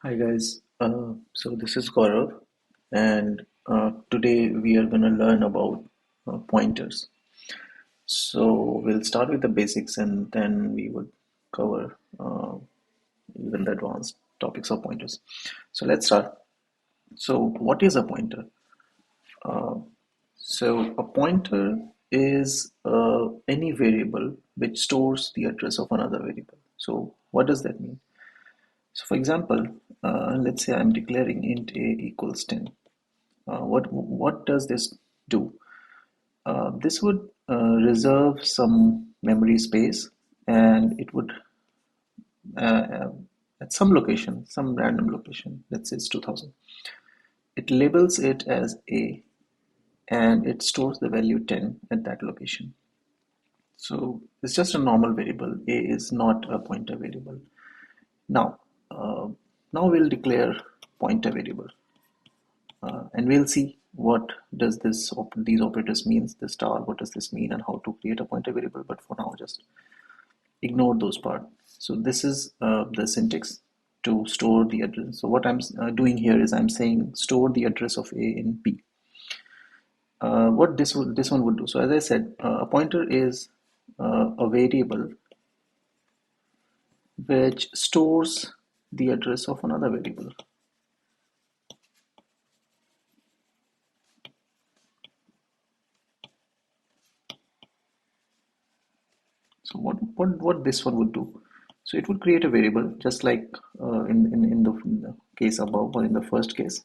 Hi guys, so this is Gaurav, and today we are going to learn about pointers. So we'll start with the basics and then we would cover even the advanced topics of pointers. So let's start. So, what is a pointer? So, a pointer is any variable which stores the address of another variable. So, what does that mean? So, for example, let's say I'm declaring int a equals 10. What does this do? This would reserve some memory space, and it would at some location, some random location. Let's say it's 2000. It labels it as a, and it stores the value 10 at that location. So it's just a normal variable. A is not a pointer variable. Now, uh, now we'll declare pointer variable. And we'll see what does these operators means, the star, what does this mean, and how to create a pointer variable. But for now, just ignore those part. So this is the syntax to store the address. So what I'm doing here is I'm saying store the address of A in P. What this one would do. So as I said, a pointer is a variable which stores the address of another variable. So what this one would do? So it would create a variable just like in the case above or in the first case.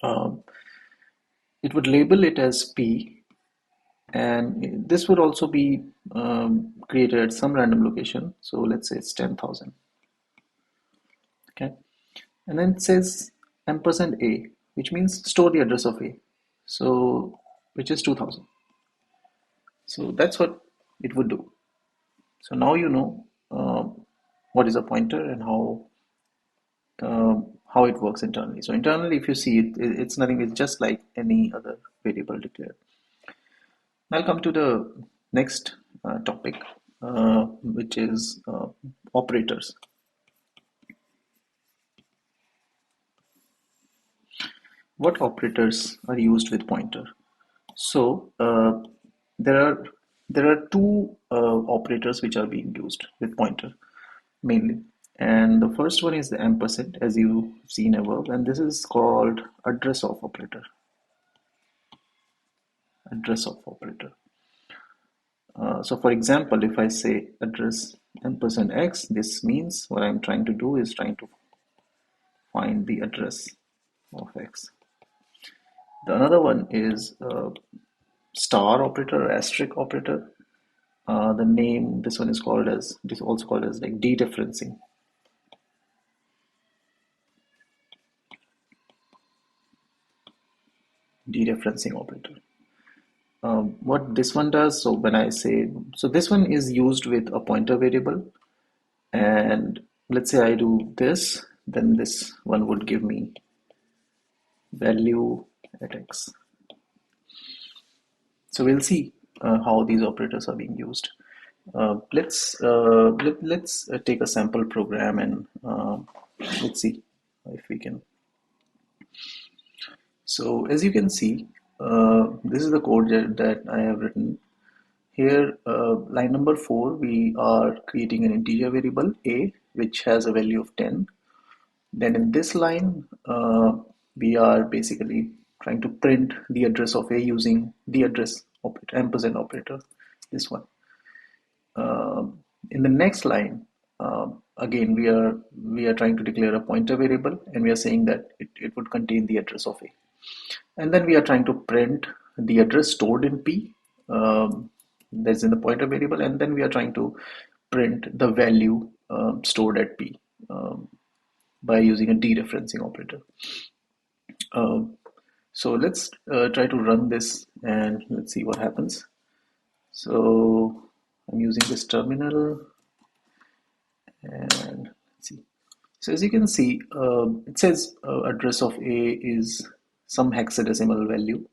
Um, it would label it as P, and this would also be created at some random location. So let's say it's 10,000. Okay, and then it says ampersand A, which means store the address of A. So which is 2000. So that's what it would do. So now you know what is a pointer and how it works internally. So internally, if you see it, it's nothing. It's just like any other variable declared. I'll come to the next topic, which is operators. What operators are used with pointer? So there are there are two operators which are being used with pointer mainly. And the first one is the ampersand, as you've seen above, and this is called address of operator. Address of operator. So for example, if I say address ampersand x, this means what I'm trying to do is trying to find the address of x. The another one is star operator or asterisk operator. The name, this one is called as, this is also called as like dereferencing. Dereferencing operator. What this one does, so when I say, so this one is used with a pointer variable, and let's say I do this, then this one would give me value at x. So we'll see how these operators are being used. Let's take a sample program and let's see if we can. So as you can see, this is the code that I have written. Here, line number 4, we are creating an integer variable a, which has a value of 10. Then in this line, we are basically trying to print the address of a using the address operator, ampersand operator, this one. In the next line, again, we are trying to declare a pointer variable, and we are saying that it would contain the address of a. And then we are trying to print the address stored in P, that's in the pointer variable, and then we are trying to print the value stored at P by using a dereferencing operator. So let's try to run this and let's see what happens. So I'm using this terminal and let's see. So as you can see, it says address of A is some hexadecimal value,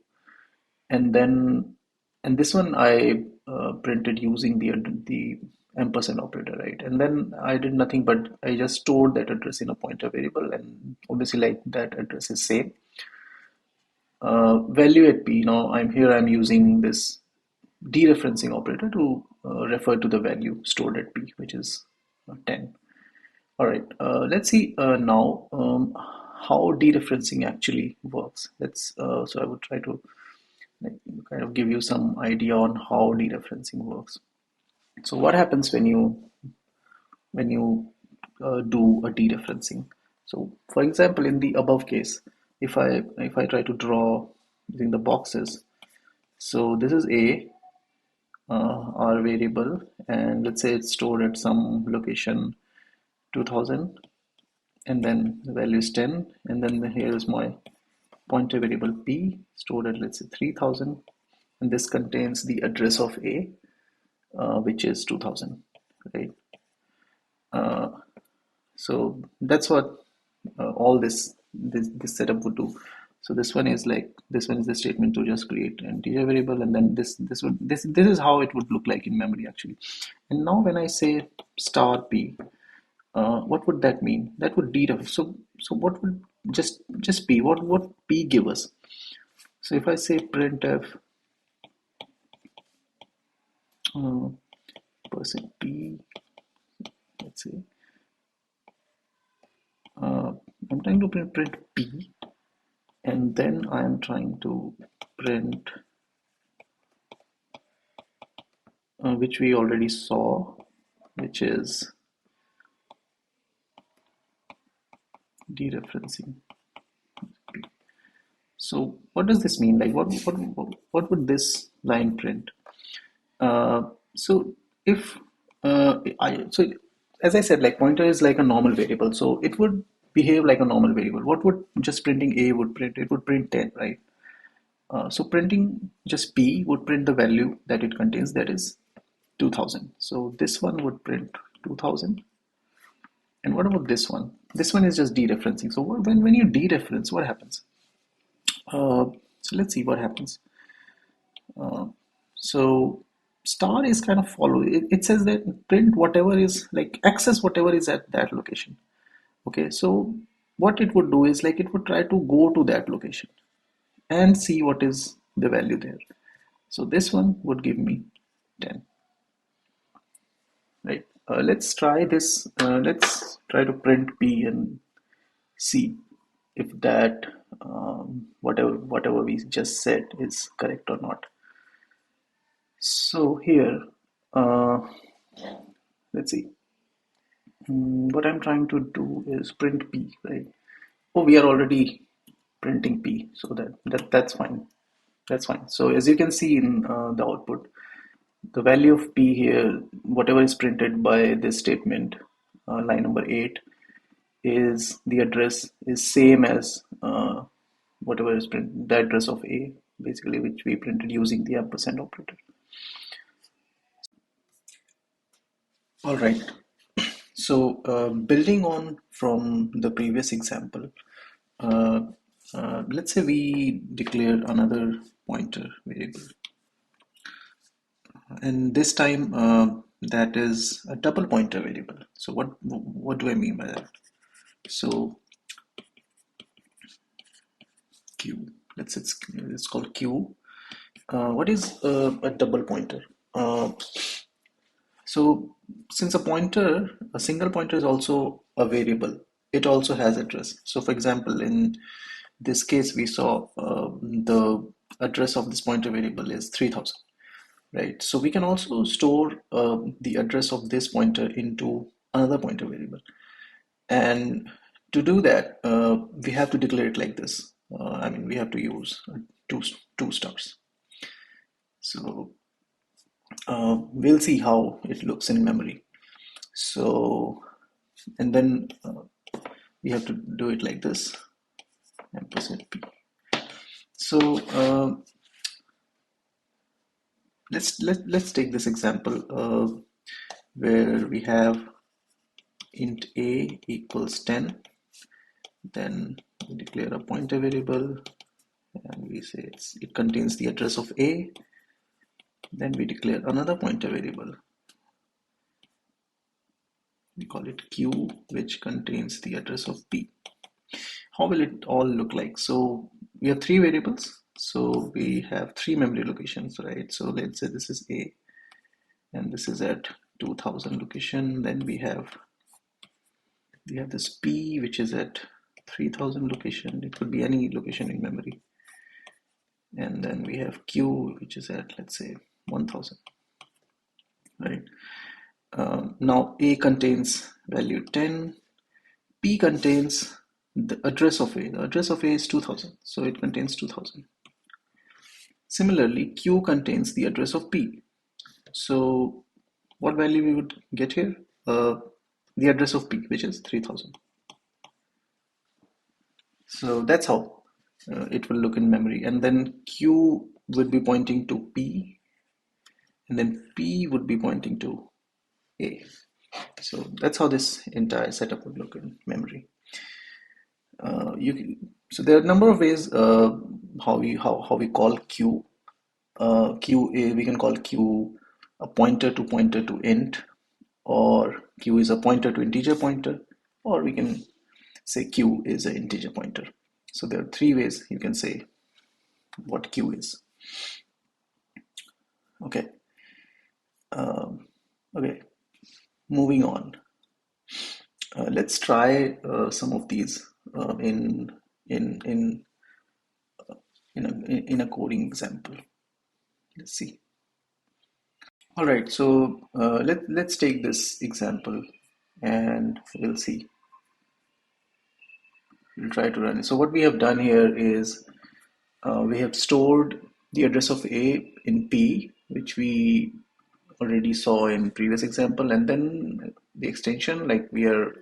and then and this one I printed using the ampersand operator, right? And then I did nothing but I just stored that address in a pointer variable, and obviously like that address is same. Value at p, now I'm using this dereferencing operator to refer to the value stored at p, which is 10. All right, let's see now how dereferencing actually works. So I would try to like, kind of give you some idea on how dereferencing works. So what happens when you do a dereferencing? So for example, in the above case, if I try to draw using the boxes, so this is a our variable, and let's say it's stored at some location 2000, and then the value is 10, and then here is my pointer variable p stored at, let's say, 3000, and this contains the address of a, which is 2000, right? So that's what all this setup would do. So this one is the statement to just create an integer variable, and then this is how it would look like in memory actually. And now when I say star p, what would that mean? That would deref. So what would just p? What p give us? So if I say printf uh, percent %p, let's say uh, I'm trying to print p, and then I am trying to print which we already saw, which is dereferencing. So what does this mean? Like what would this line print? So if so as I said, like pointer is like a normal variable, so it would behave like a normal variable. What would just printing a would print? It would print 10, right? So printing just p would print the value that it contains, that is 2000. So this one would print 2000. And what about this one? This one is just dereferencing. So when you dereference, what happens? So let's see what happens. So star is kind of follow. It says that print whatever is, like, access whatever is at that location. Okay, so what it would do is like it would try to go to that location and see what is the value there. So this one would give me 10, right? Let's try this. Let's try to print p and see if that whatever we just said is correct or not. So here, uh, let's see. What I'm trying to do is print p, right? Oh, we are already printing p, so that's fine. That's fine. So as you can see in the output, the value of p here, whatever is printed by this statement, line number 8, is the address is same as whatever is printed, the address of a, basically, which we printed using the ampersand operator. All right. So building on from the previous example, uh, let's say we declare another pointer variable, and this time that is a double pointer variable. So what do I mean by that? So q, it's called q. What is a double pointer? So since a single pointer is also a variable, it also has address. So for example, in this case, we saw the address of this pointer variable is 3000, right? So we can also store the address of this pointer into another pointer variable. And to do that, we have to declare it like this. We have to use two stars. So we'll see how it looks in memory. So, and then we have to do it like this, ampersand p. So let's take this example where we have int a equals 10. Then we declare a pointer variable, and we say it contains the address of a. Then we declare another pointer variable, we call it Q, which contains the address of P. How will it all look like? So we have three variables. So we have three memory locations, right? So let's say this is A, and this is at 2000 location. Then we have this P, which is at 3000 location. It could be any location in memory. And then we have Q, which is at, let's say, 1000, right? Now A contains value 10. P contains the address of A. The address of A is 2000, so it contains 2000. Similarly, Q contains the address of P. So what value we would get here? The address of P, which is 3000. So that's how it will look in memory. And then Q would be pointing to P, and then P would be pointing to A. So that's how this entire setup would look in memory. So there are a number of ways how we call Q. We can call Q a pointer to int, or Q is a pointer to integer pointer, or we can say Q is an integer pointer. So there are three ways you can say what Q is. Okay. Okay. Moving on. Let's try some of these in in in in a coding example. Let's see. All right, so let's take this example and we'll see. We'll try to run it. So what we have done here is we have stored the address of A in P, which we already saw in previous example, and then the extension, like we are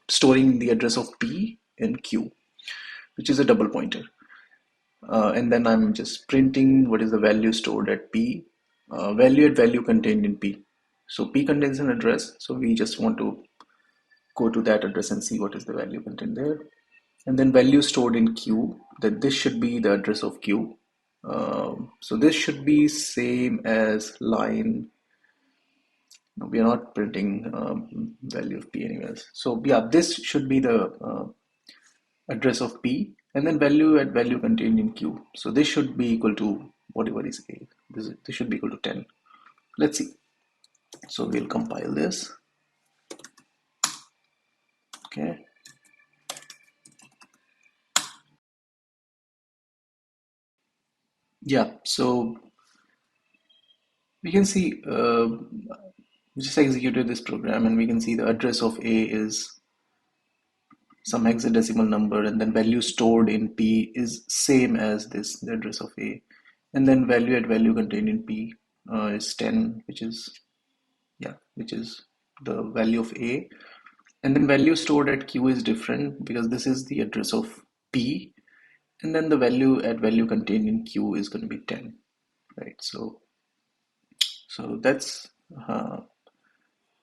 storing the address of P in Q, which is a double pointer. And then I'm just printing what is the value stored at P, value contained in P. So P contains an address, so we just want to go to that address and see what is the value contained there. And then value stored in Q, that this should be the address of Q. So this should be same as line. No, we are not printing value of P anyways. So yeah, this should be the address of P, and then value contained in Q. So this should be equal to whatever is A. This should be equal to 10. Let's see. So we'll compile this. Okay. Yeah, so we can see we just executed this program and we can see the address of A is some hexadecimal number, and then value stored in P is same as this, the address of A. And then value contained in P is 10, which is the value of A. And then value stored at Q is different because this is the address of P. And then the value contained in Q is going to be 10, right? So uh,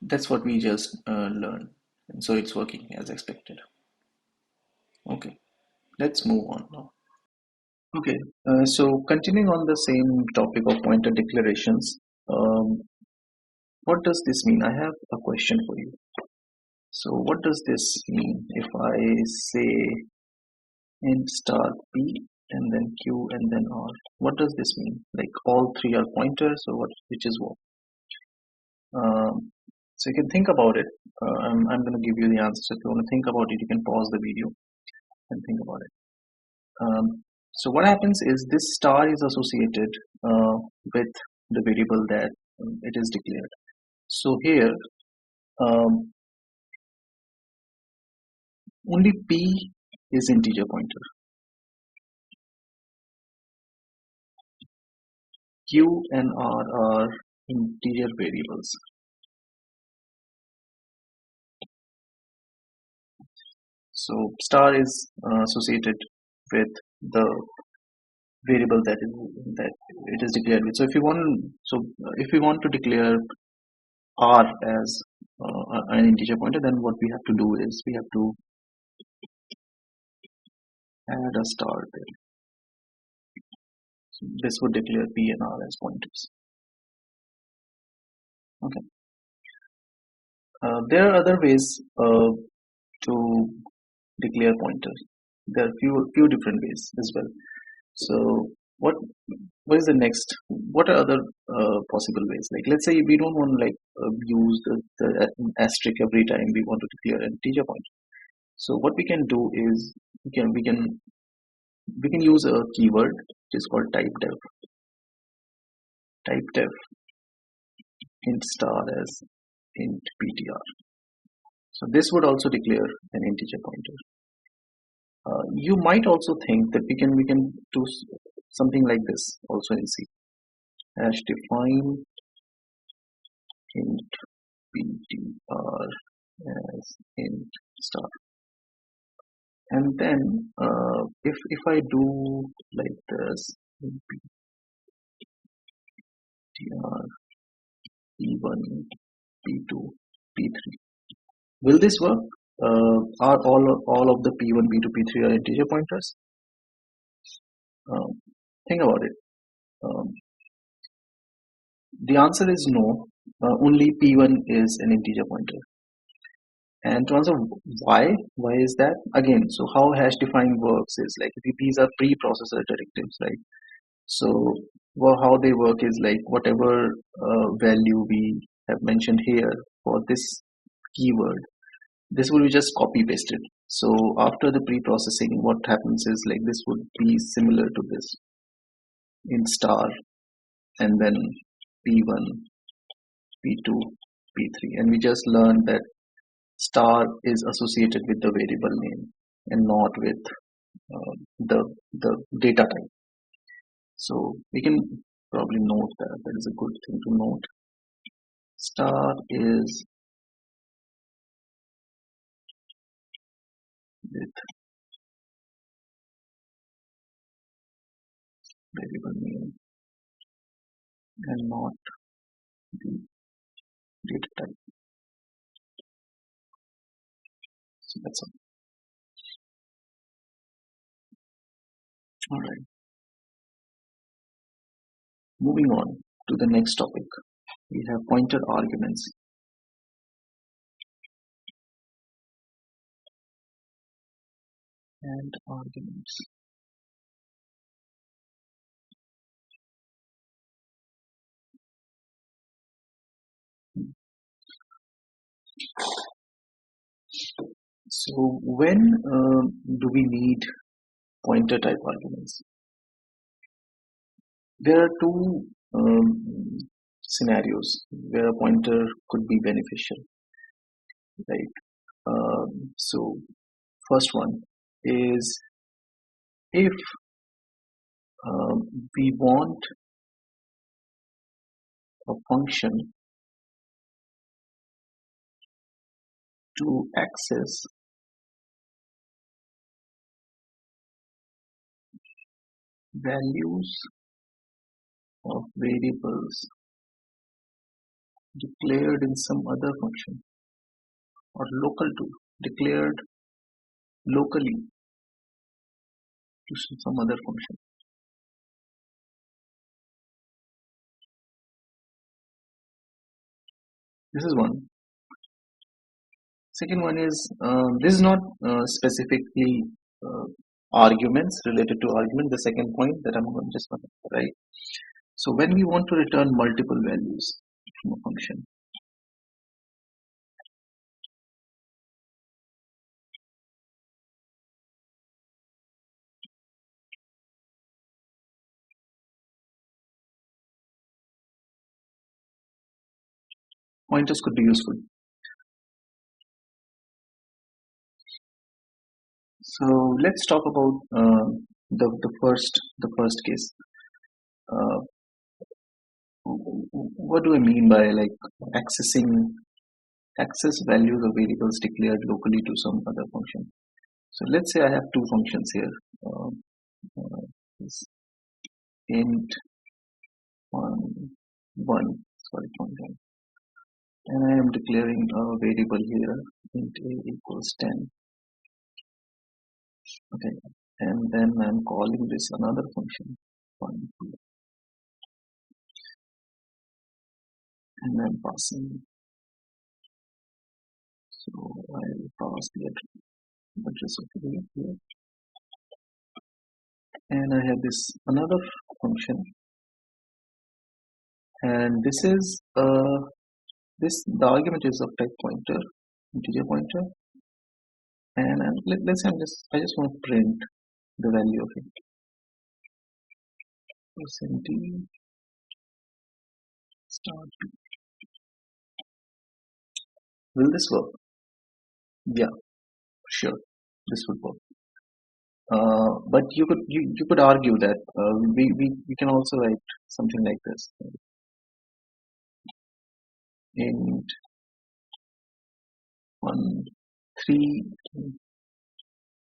that's what we just learned. And so it's working as expected. Okay, let's move on now. Okay, so continuing on the same topic of pointer declarations, what does this mean? I have a question for you. So what does this mean if I say int star p and then q and then r? What does this mean? Like all three are pointers, or what? Which is what? So you can think about it. I'm going to give you the answer. So if you want to think about it, you can pause the video and think about it. So what happens is this star is associated with the variable that it is declared. So here, um, only p is integer pointer. Q and R are integer variables. So star is associated with the variable that it is declared with. So if we want to declare R as an integer pointer, then what we have to do is we have to add a star there. So this would declare P and R as pointers. Okay. There are other ways to declare pointers. There are few different ways as well. So what what is the next? What are other possible ways? Like let's say we don't want to like use the asterisk every time we want to declare an integer pointer. So what we can do is we can use a keyword which is called type def int star as int ptr. So this would also declare an integer pointer. You might also think that we can do something like this also in C. Hash define int ptr as int star, and then if I do like this ptr p1 p2 p3, will this work? Are all of the p1 p2 p3 are integer pointers? Think about it. Um, the answer is no. Only p1 is an integer pointer. And to answer why is that? Again, so how hash define works is like these are pre-processor directives, right? So how they work is like whatever value we have mentioned here for this keyword, this will be just copy pasted. So after the pre-processing, what happens is like this would be similar to this in star and then p1, p2, p3, and we just learned that star is associated with the variable name and not with the data type. So we can probably note that. That is a good thing to note. Star is with variable name and not the data type. So that's all right. Moving on to the next topic, we have pointer arguments. And arguments. So when do we need pointer type arguments? There are two scenarios where a pointer could be beneficial. Right. So first one is if we want a function to access values of variables declared in some other function or local to declared locally to some other function. This is one. Second one is this is not specifically arguments related to argument. The second point that I'm just going to write. So when we want to return multiple values from a function, pointers could be useful. So let's talk about the first case. What do I mean by like access values of variables declared locally to some other function? So let's say I have two functions here. This int one, sorry, one, and I am declaring a variable here, int a equals 10. Okay, and then I'm calling this another function, 1, 2, and I'm passing So I'll pass the address of the here, and I have this another function, and this is the argument is of type pointer, integer pointer, and let's say I just want to print the value of it. %d start. Will this work? Yeah, sure, this would work. But you could argue that we can also write something like this: int 1 3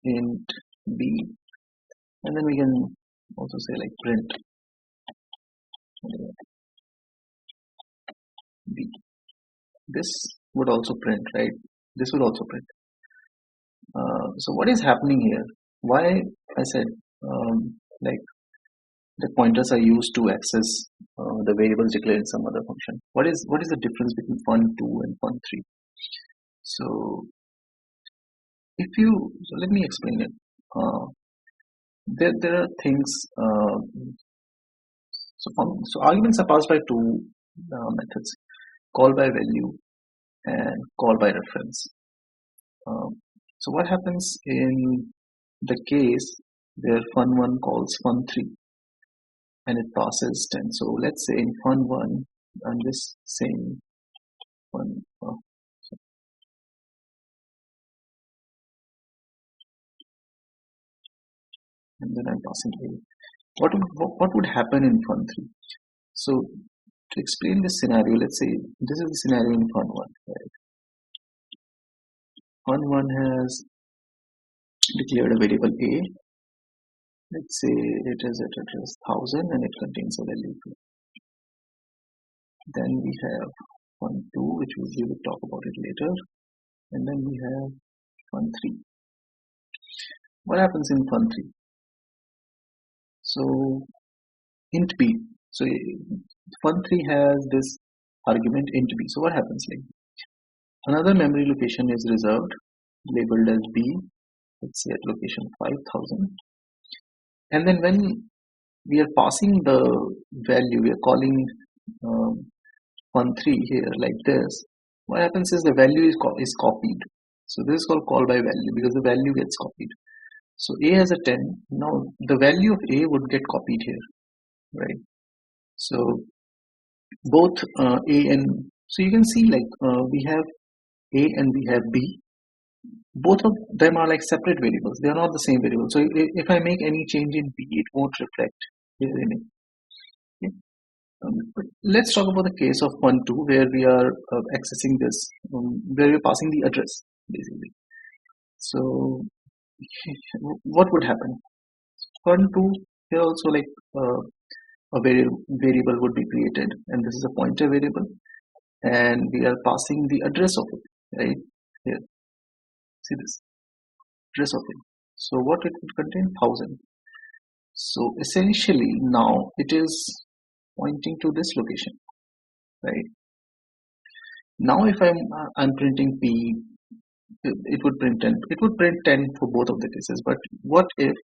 int b, and then we can also say like print b. This would also print, right? This would also print. So what is happening here? Why I said like the pointers are used to access the variables declared in some other function. What is the difference between fun2 and fun3? So let me explain it. There are things. So arguments are passed by two methods: call by value and call by reference. So what happens in the case where fun1 calls fun3 and it passes 10? So let's say in fun1 I'm just saying fun, and then I'm passing a. What would happen in fun3? So to explain this scenario, let's say this is the scenario in fun1. Right? Fun1 has declared a variable a. Let's say it is at address 1000 and it contains a value 2. Then we have fun2, which we will talk about it later, and then we have fun3. What happens in fun3? So int b. So fun3 has this argument int b. So what happens? Like another memory location is reserved, labeled as b. Let's say at location 5000. And then when we are passing the value, we are calling fun3 here like this. What happens is the value is copied. So this is called call by value because the value gets copied. So a has a 10. Now the value of a would get copied here, right? So both a and so you can see like we have a and we have b. Both of them are like separate variables. They are not the same variable. So if I make any change in b, it won't reflect here in a. Okay? But let's talk about the case of fun2 where we are accessing this, where we're passing the address basically. So what would happen? Fun2 here also like a variable would be created, and this is a pointer variable, and we are passing the address of it, right? Here, see this address of it. So what it would contain? 1000. So essentially now it is pointing to this location, right? Now if I'm printing p, it would print 10. It would print 10 for both of the cases. But what if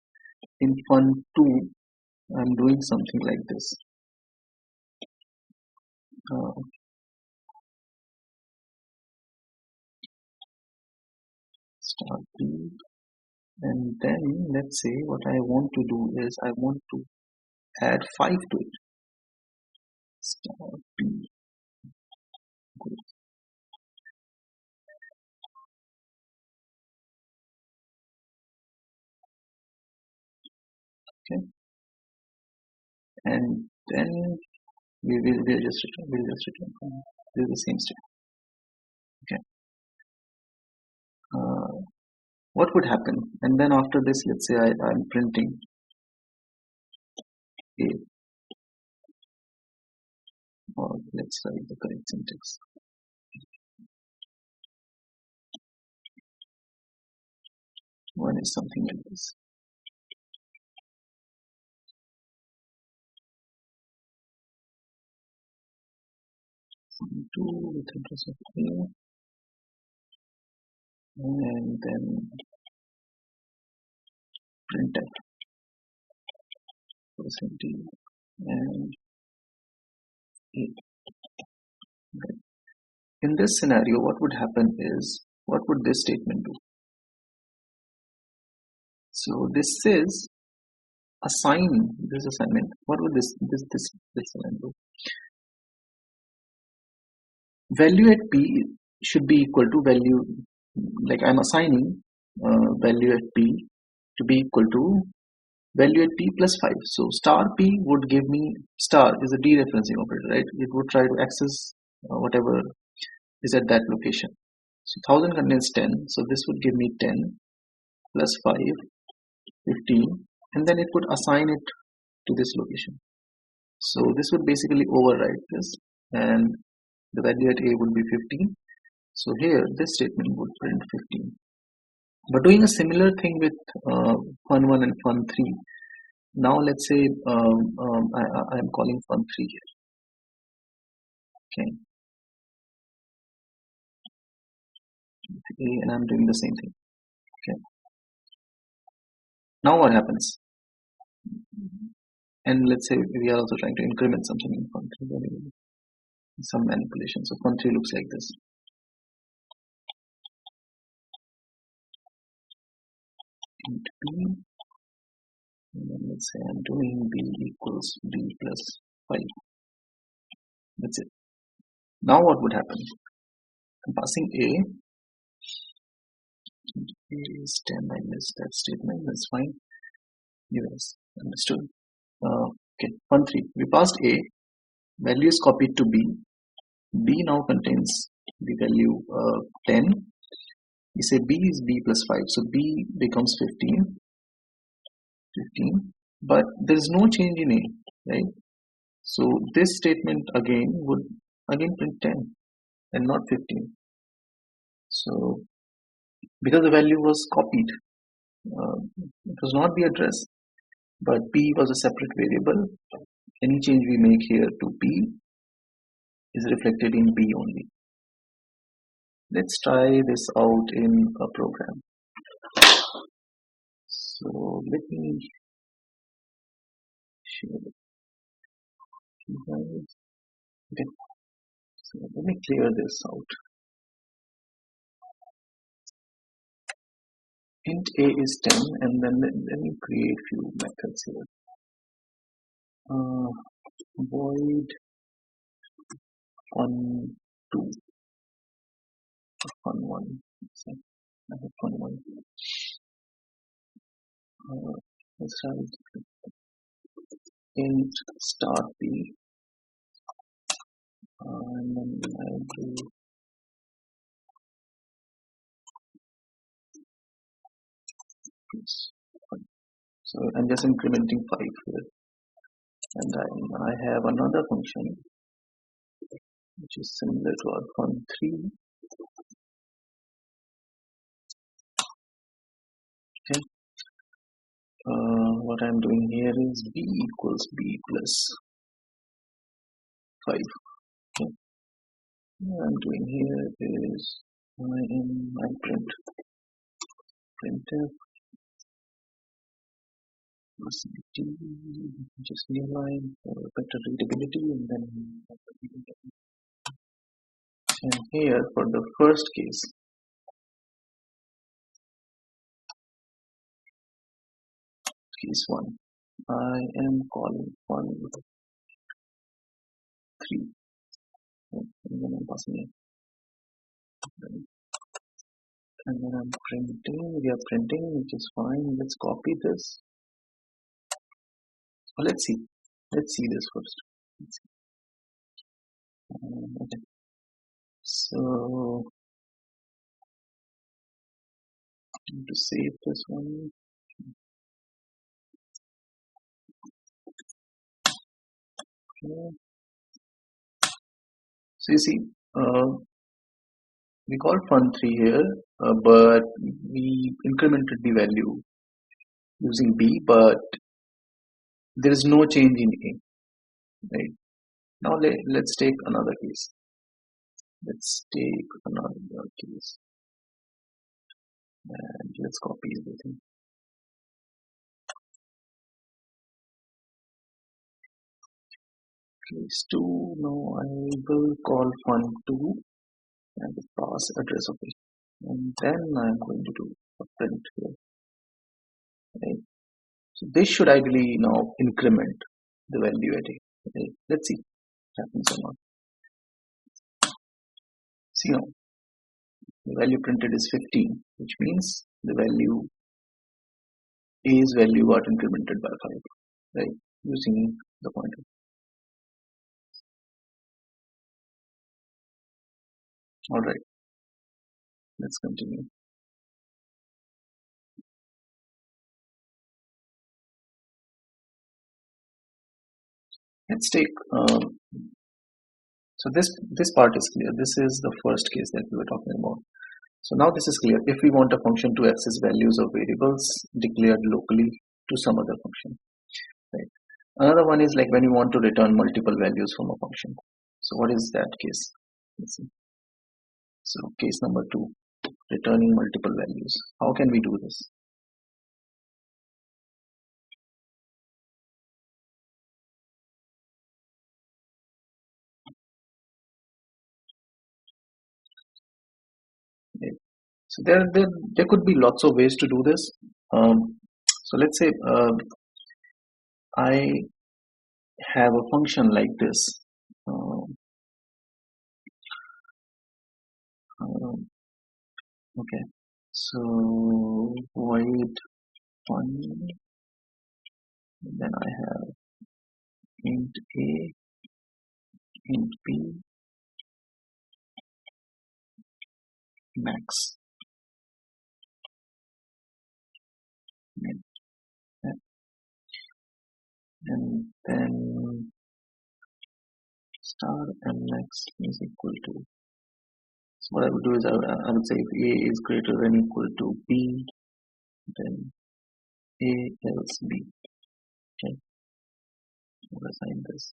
in fun2 I'm doing something like this? Start p, and then let's say what I want to do is I want to add 5 to it. Start p. Okay, and then we'll just return this is the same step. Okay, what would happen? And then after this, let's say I'm printing a, or let's write the correct syntax. One is something like this. Fun2 with address of a, and then printf percentage and a. Right. In this scenario, what would happen is, what would this statement do? So this says assign this assignment. What would this line do? Value at p should be equal to value, like I'm assigning value at p to be equal to value at p plus 5. So star p would give me, star is a dereferencing operator, right? It would try to access whatever is at that location. So 1000 contains 10, so this would give me 10 plus 5, 15, and then it would assign it to this location. So this would basically override this, and the value at a would be 15. So here this statement would print 15. But doing a similar thing with fun1 and fun3. Now let's say I'm calling fun3 here. Okay, and I'm doing the same thing. Okay. Now what happens? And let's say we are also trying to increment something in fun3. Some manipulation. So fun3 looks like this. Int b, and then let's say I'm doing b equals b plus 5. That's it. Now what would happen? I'm passing a. A is 10. I missed that statement. That's fine. You guys understood. Okay, fun3. We passed a. Value is copied to b. B now contains the value 10. We say b is b plus 5. So b becomes 15. 15. But there is no change in a, right? So this statement again would again print 10 and not 15. So because the value was copied, it was not the address, but p was a separate variable. Any change we make here to p is reflected in b only. Let's try this out in a program. So let me share it. Okay. So let me clear this out. Int a is 10, and then let me create few methods here. Void fun2, fun1. So I have fun1. Let's write int star p, and then I do this. So I'm just incrementing 5 here, and I have another function which is similar to our fun3. Okay. What I'm doing here is b equals b plus 5. Okay. What I'm doing here is my printf percentage, just new line for better readability, and here for the first case, case 1, I am calling fun3, and then I'm passing it, and then I'm printing. We are printing, which is fine. Let's copy this. So let's see this first. Okay. So I need to save this one. Okay. So you see, we called fun3 here, but we incremented the value using b, but there is no change in a, right? Now let's take another case. Let's take another case. and let's copy everything. Case 2, now I will call fun2 and the pass address of it. And then I'm going to do a print here. Right? So this should ideally now increment the value at a. Right? Let's see if it happens or not. See now, the value printed is 15, which means the value A's value got incremented by 5, right? Using the pointer. All right, let's continue. Let's take so this part is clear. This is the first case that we were talking about. So now this is clear. If we want a function to access values of variables declared locally to some other function, right? Another one is like when you want to return multiple values from a function. So what is that case? Let's see. So case number 2, returning multiple values. How can we do this? Right. So there could be lots of ways to do this. So let's say I have a function like this. Okay, so void fun, then I have int a, int b, max, and then star and max is equal to. So what I would do is I would say if a is greater than equal to b, then a else b. Okay, I'll assign this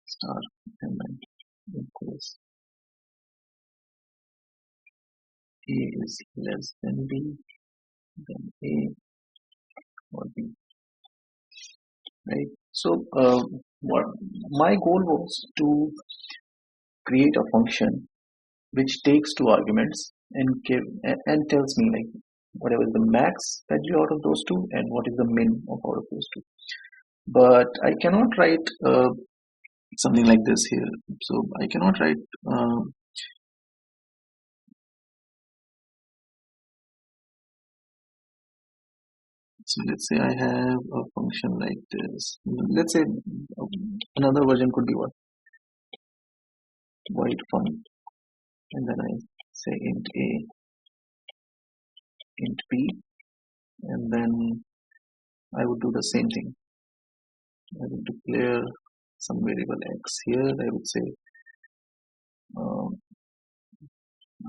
star and then equals a is less than b, then a or b. Right. So what my goal was to create a function which takes 2 arguments and and tells me like whatever is the max value out of those 2 and what is the min of out of those 2. But I cannot write something like this here. So I cannot write so let's say I have a function like this. Let's say another version could be what? Void fun, and then I say int a, int b, and then I would do the same thing. I would declare some variable x here. I would say um,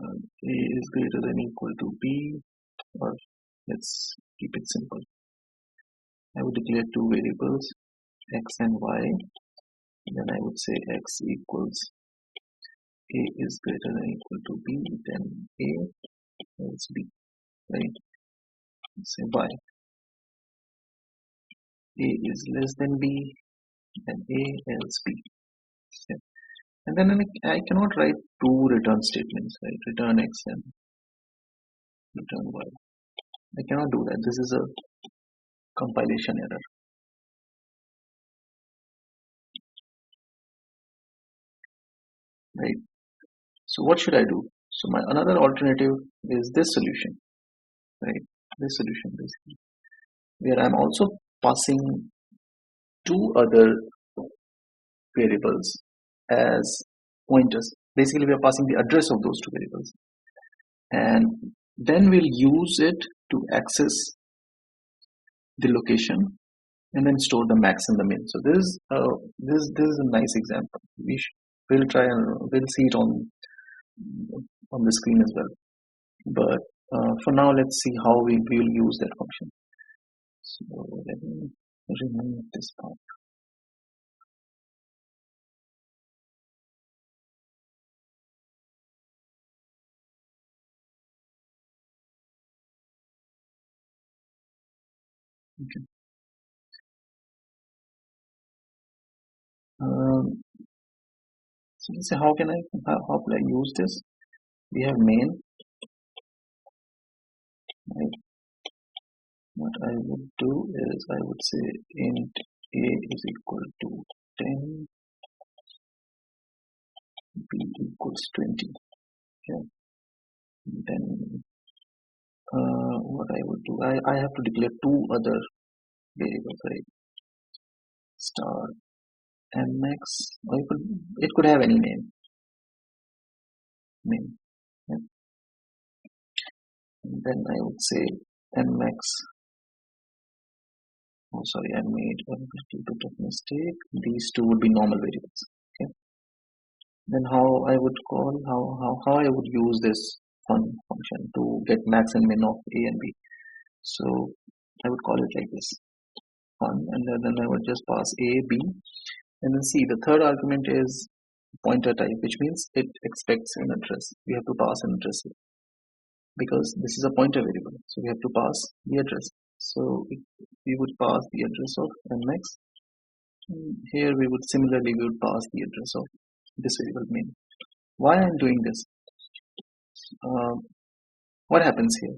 a is greater than equal to b, or let's keep it simple. I would declare 2 variables, x and y. Then I would say x equals a is greater than equal to b, then a else b, right? Say y. A is less than b, then a else b. Okay. And then I cannot write 2 return statements, right? Return x and return y. I cannot do that. This is a compilation error. Right? So what should I do? So my another alternative is this solution, right? This solution basically, where I'm also passing 2 other variables as pointers. Basically, we are passing the address of those 2 variables, and then we'll use it to access the location and then store the max and the min. So this is a nice example. We'll try and we'll see it on the screen as well. But for now, let's see how we will use that function. So let me remove this part. Okay. Um, so let's say how can I use this? We have main, right? What I would do is I would say int a is equal to 10, b equals 20. Okay. Then what I would do, I have to declare two other variables, right? Star mx, or it could have any name. Yeah. And then I would say mx. Oh, sorry, I made a little bit of mistake. These two would be normal variables. Okay. Then how I would call how I would use this function to get max and min of a and b. So I would call it like this fun, and then I would just pass a, b, and then see the third argument is pointer type, which means it expects an address. We have to pass an address here because this is a pointer variable, so we have to pass the address. So we would pass the address of mx. Here we would pass the address of this variable main. Why I'm doing this? Uh, what happens here?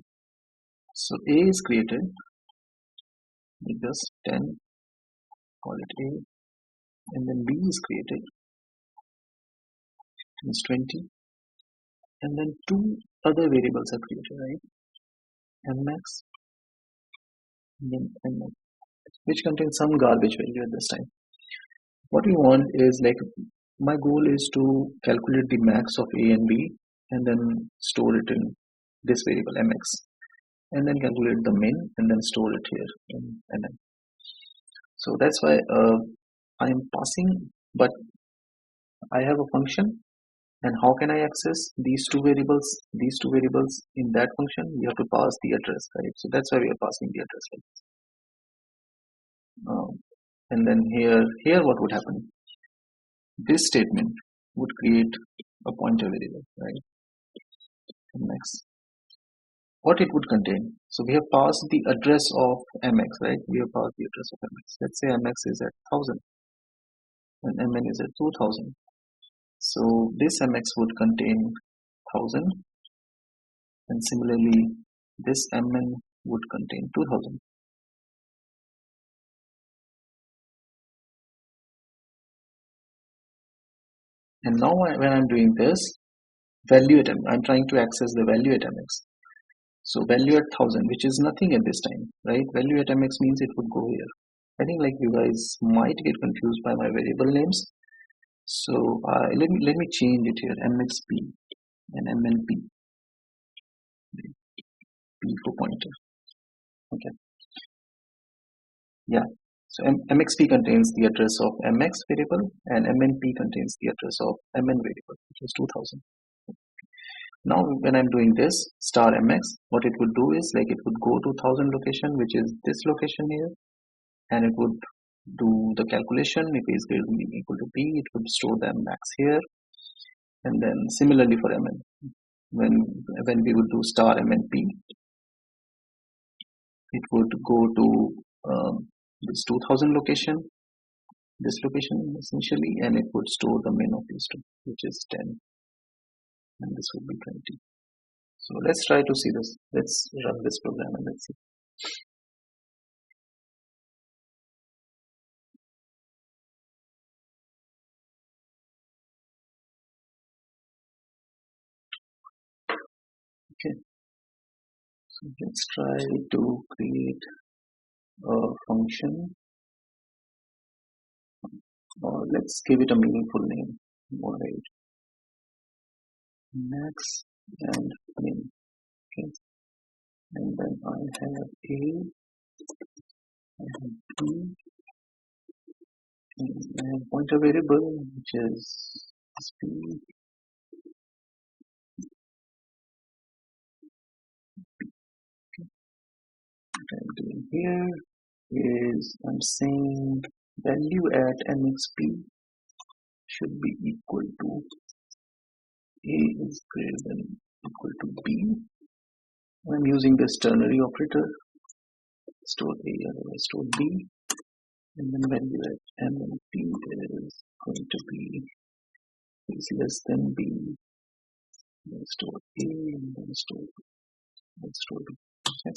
So a is created with this 10, call it a, and then b is created, is 20, and then two other variables are created, right? mx and then mx, which contains some garbage value at this time. What we want is like my goal is to calculate the max of a and b and then store it in this variable mx, and then calculate the min and then store it here in mn. So that's why I am passing, but I have a function. And how can I access these two variables? These two variables in that function, we have to pass the address, right? So that's why we are passing the address. And then here what would happen? This statement would create a pointer variable, right? Mx. What it would contain? So we have passed the address of mx, right? We have passed the address of mx. Let's say mx is at 1000 and mn is at 2000. So this mx would contain 1000, and similarly this mn would contain 2000. And now when I'm doing this, value at I'm trying to access the value at mx. So value at 1000, which is nothing at this time, right? Value at mx means it would go here. I think like you guys might get confused by my variable names. So let me change it here, mxp and mnp, p for pointer. Okay, yeah. So mxp contains the address of mx variable and mnp contains the address of mn variable, which is 2000. Now when I'm doing this star mx, what it would do is like it would go to 1000 location, which is this location here, and it would do the calculation. If a is greater than equal to b, it would store the max here. And then similarly for mn, when we would do star mnp, it would go to this 2000 location, this location essentially, and it would store the min of these two, which is 10, and this would be 20. So let's try to see this. Let's run this program and let's see. Okay, so let's try to create a function, or let's give it a meaningful name. Alright, max and min. Okay, and then I have a, I have b, and I have pointer variable which is speed. What I'm doing here is I'm saying value at mxp should be equal to a is greater than equal to b. I'm using this ternary operator store A, otherwise store B, and then value at M and P is going to be is less than B, then store A, and then store B, then store B. Okay.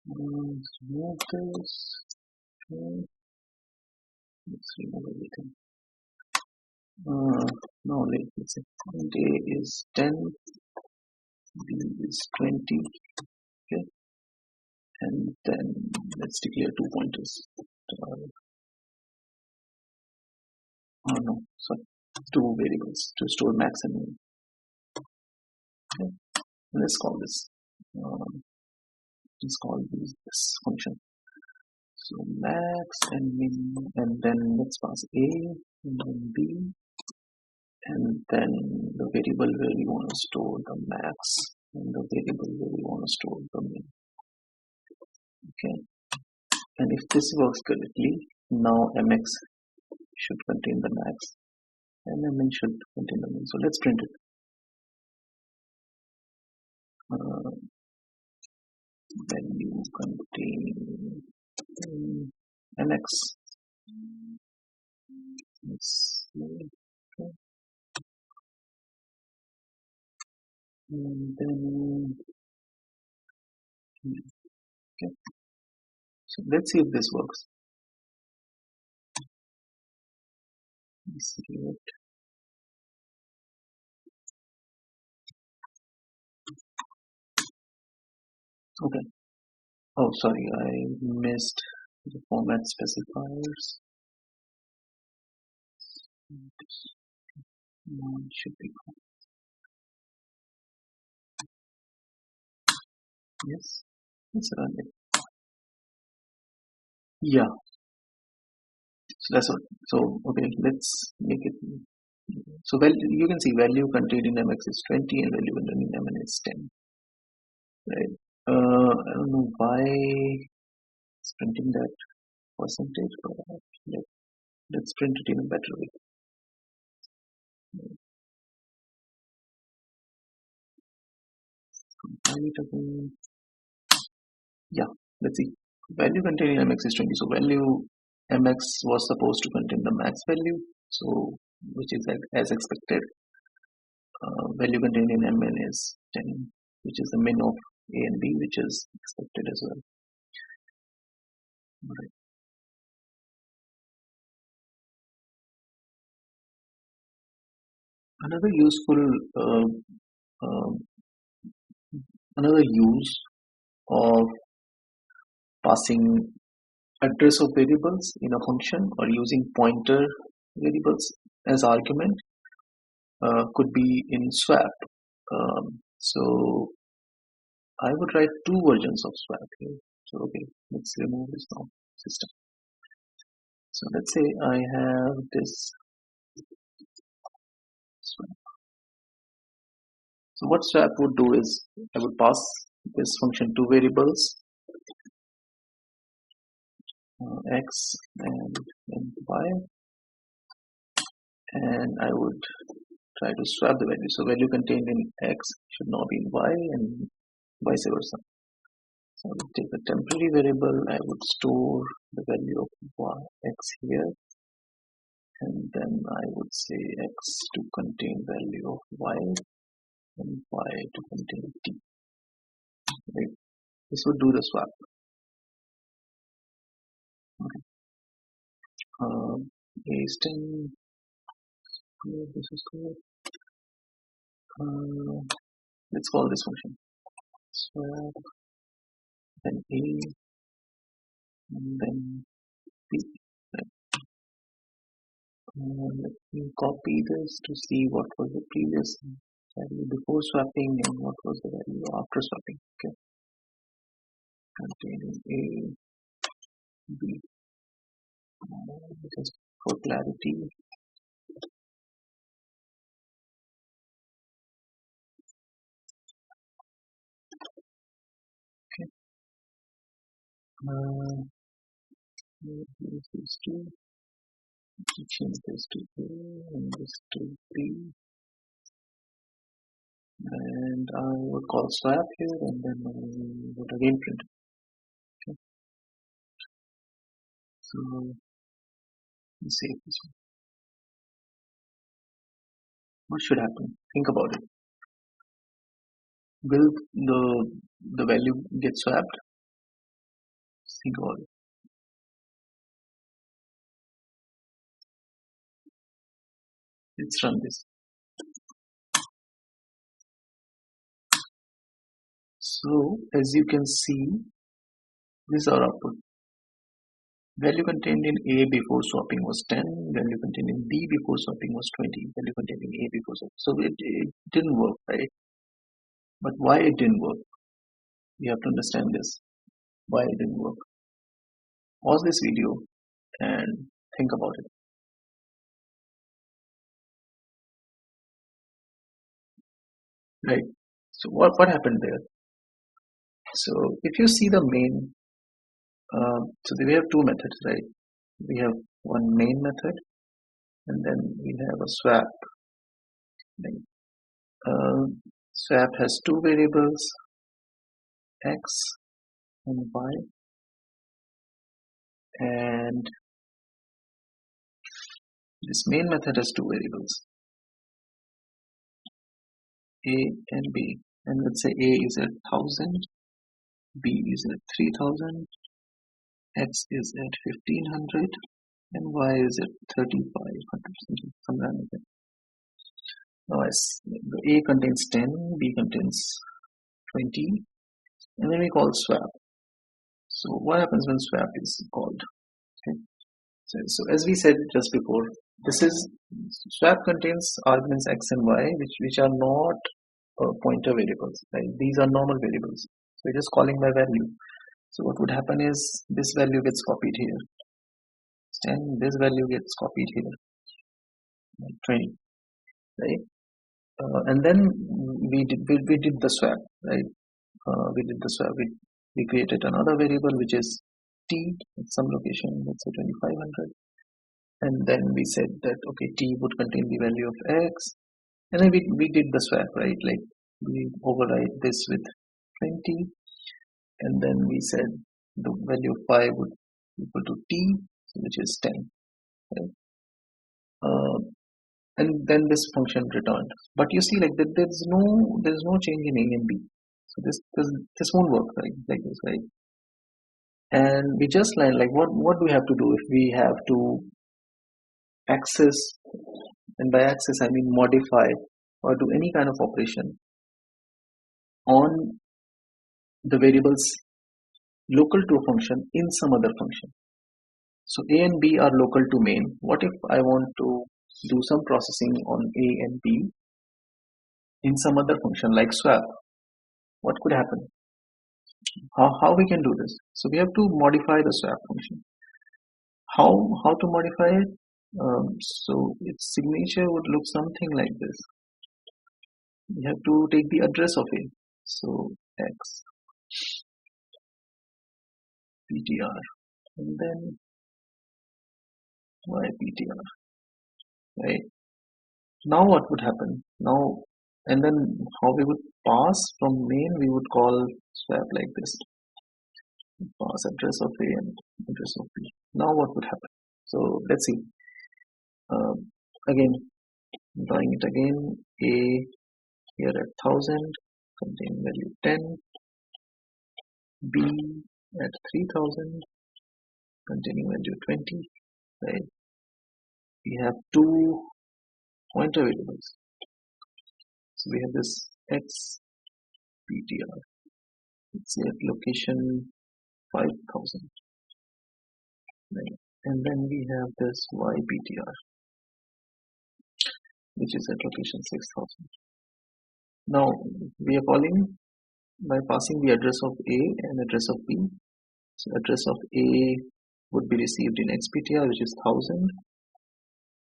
Remove this. Okay. Let's remove everything. No, let's say point A is 10, B is 20, okay, and then let's declare two pointers. Oh no, sorry, two variables to store max and min. Okay, let's call this. Let's call this function. So max and min, and then let's pass A and then B, and then the variable where we want to store the max and the variable where we want to store the min. Okay, and if this works correctly, now mx should contain the max and min should contain the min. So let's print it. Value contain mx. Let's see. Okay. And then okay. So let's see if this works. Let's see it. Okay. Oh, sorry, I missed the format specifiers. Should be fine. Yes, let's run it. Yeah, so that's what. So okay, let's make it. So you can see value contained in mx is 20 and value contained in mn is 10. Right. I don't know why it's printing that percentage, but let's print it in a better way. Compile it again. Yeah, let's see. Value contained in mx is 20. So value mx was supposed to contain the max value, so which is as expected. Value contained in mn is 10, which is the min of a and b, which is expected as well. All right. Another useful another use of passing address of variables in a function or using pointer variables as argument could be in swap. So I would write two versions of swap here. So okay, let's remove this now system. So let's say I have this swap. So what swap would do is I would pass this function two variables x and y, and I would try to swap the value. So value contained in x should now be in y and vice versa. So I would take a temporary variable, I would store the value of x here, and then I would say x to contain value of y and y to contain t. Right? This would do the swap. Okay. Based in this is good. Let's call this function swap, then a, and then b. Right. Let me copy this to see what was the previous value before swapping and what was the value after swapping. Okay, containing a, b. Just for clarity, okay. Use these two. Change this to a and this to b, and I would call swap here, and then I would again print. Okay. So let's save this one. What should happen? Think about it. Will the value get swapped? Think about it. Let's run this. So as you can see, this is our output. Value contained in A before swapping was 10, value contained in B before swapping was 20, value contained in A before swapping. So it didn't work, right? But why it didn't work? You have to understand this. Why it didn't work. Pause this video and think about it. Right. So what happened there? So if you see the main, so we have two methods, right? We have one main method and then we have a swap. Swap has two variables, x and y, and this main method has two variables, a and b. And let's say a is at 1000, b is at 3000, x is at 1500, and y is at 3500, some random thing. Now as the a contains 10, b contains 20, and then we call swap. So what happens when swap is called? Okay. So as we said just before, this is swap contains arguments x and y, which are not pointer variables, right? These are normal variables. So it is calling by value. So what would happen is this value gets copied here, and this value gets copied here, 20, right? And then we did the swap, right? We did the swap. We created another variable which is t at some location, let's say 2500. And then we said that okay, t would contain the value of x, and then we did the swap, right? Like we override this with 20, and then we said the value of y would equal to t, which is 10, right? And then this function returned. But you see, like that, there's no change in a and b. So this won't work, right? Like this, right? And we just like what do we have to do if we have to access, and by access I mean modify or do any kind of operation on the variables local to a function in some other function. So a and b are local to main. What if I want to do some processing on a and b in some other function like swap? What could happen? How we can do this? So we have to modify the swap function. How to modify it? So its signature would look something like this. We have to take the address of a. So x ptr and then y ptr, right? Now what would happen? Now and then how we would pass from main, we would call swap like this. Pass address of a and address of b. Now what would happen? So let's see. Again, drawing it again. A here at 1000 containing value 10. B at 3000 containing value 20. Right? We have two pointer variables. So we have this x ptr. Let's say at location 5000. Right? And then we have this y ptr, which is at location 6000. Now we are calling by passing the address of A and address of B. So address of A would be received in xptr, which is 1000,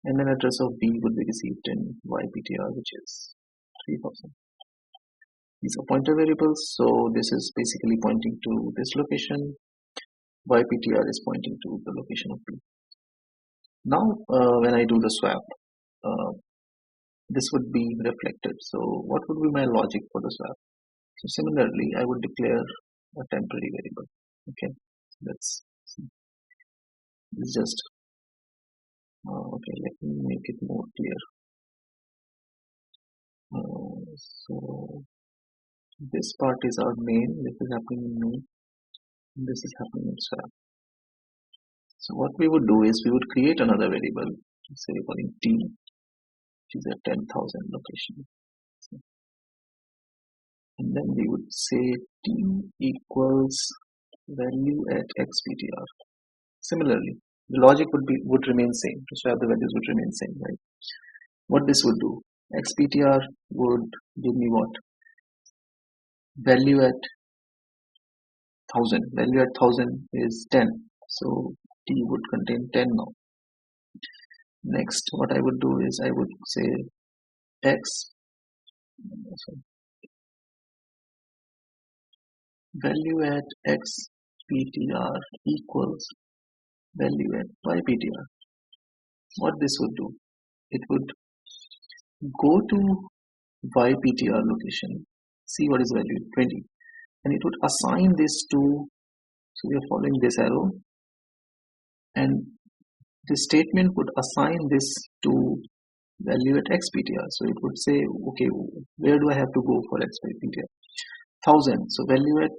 and then address of B would be received in yptr, which is 3000. These are pointer variables, so this is basically pointing to this location. Yptr is pointing to the location of B. Now when I do the swap, this would be reflected. So what would be my logic for the swap? So similarly, I would declare a temporary variable. Okay, let's see. It's just okay. Let me make it more clear. So this part is our main. This is happening in main. This is happening in swap. So what we would do is we would create another variable. Say we're calling t, which is at 10,000 location. And then we would say t equals value at xptr. Similarly, the logic would remain same. To swap the values would remain same, right? What this would do, xptr would give me what? Value at 1000. Value at 1000 is 10. So t would contain 10 now. Next, what I would do is I would say x, value at xptr equals value at yptr. What this would do, it would go to yptr location, see what is value 20, and it would assign this to, so we are following this arrow, and this statement would assign this to value at xptr. So it would say, okay, where do I have to go for xptr? 1000. So value at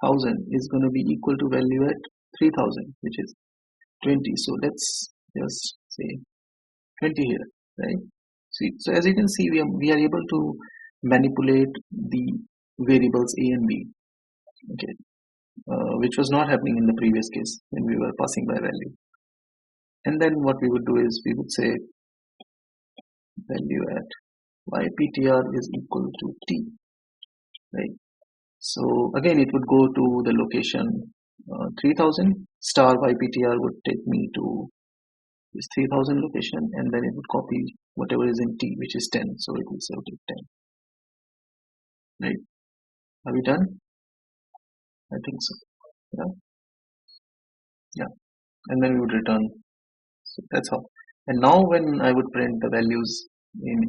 1000 is going to be equal to value at 3000, which is 20. So let's just say 20 here, right? So as you can see, we are able to manipulate the variables a and b, okay, which was not happening in the previous case when we were passing by value. And then what we would do is we would say value at yptr is equal to t, right? So again, it would go to the location 3000, star yptr would take me to this 3000 location, and then it would copy whatever is in t, which is 10. So it will say okay 10, right? Are we done? I think so. Yeah. And then we would return. So that's how. And now when I would print the values in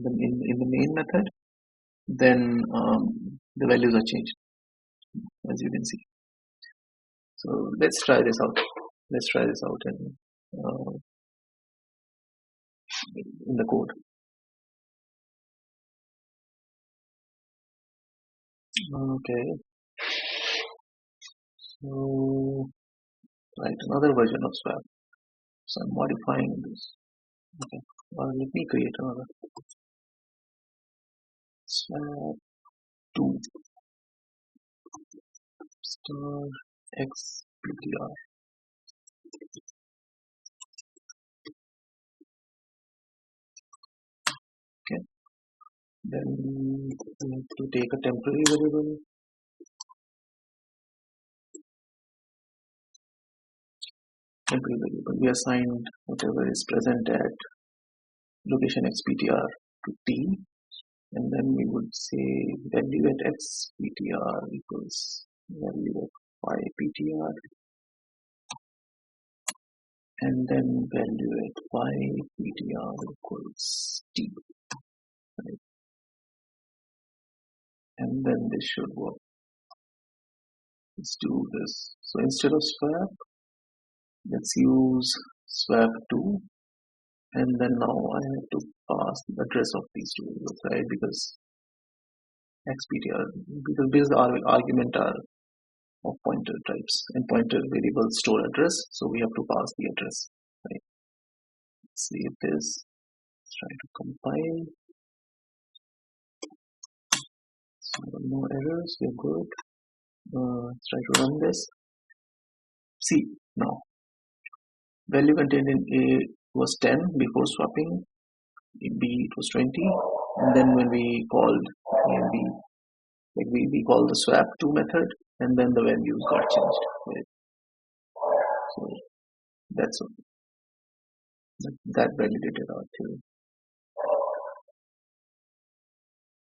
the main method, then the values are changed, as you can see. So let's try this out. Let's try this out in the code. Okay. So write another version of swap. So I'm modifying this. Okay. Let me create another swap 2 star xptr. Okay. Then we have to take a temporary variable. Temporary variable. We assigned whatever is present at location xptr to t, and then we would say value at xptr equals value at yptr, and then value at yptr equals t, right? And then this should work. Let's do this. So instead of swap, let's use swap 2, and then now I have to pass the address of these two variables, right? Because xptr, because these argument are of pointer types, and pointer variables store address, so we have to pass the address, right? Let's save this. Let's try to compile. So no errors, we're good. Let's try to run this. See now, value contained in A was 10 before swapping, in B it was 20, and then when we called A and B, like we called the swap 2 method, and then the values got changed, right? So that's that validated our theory.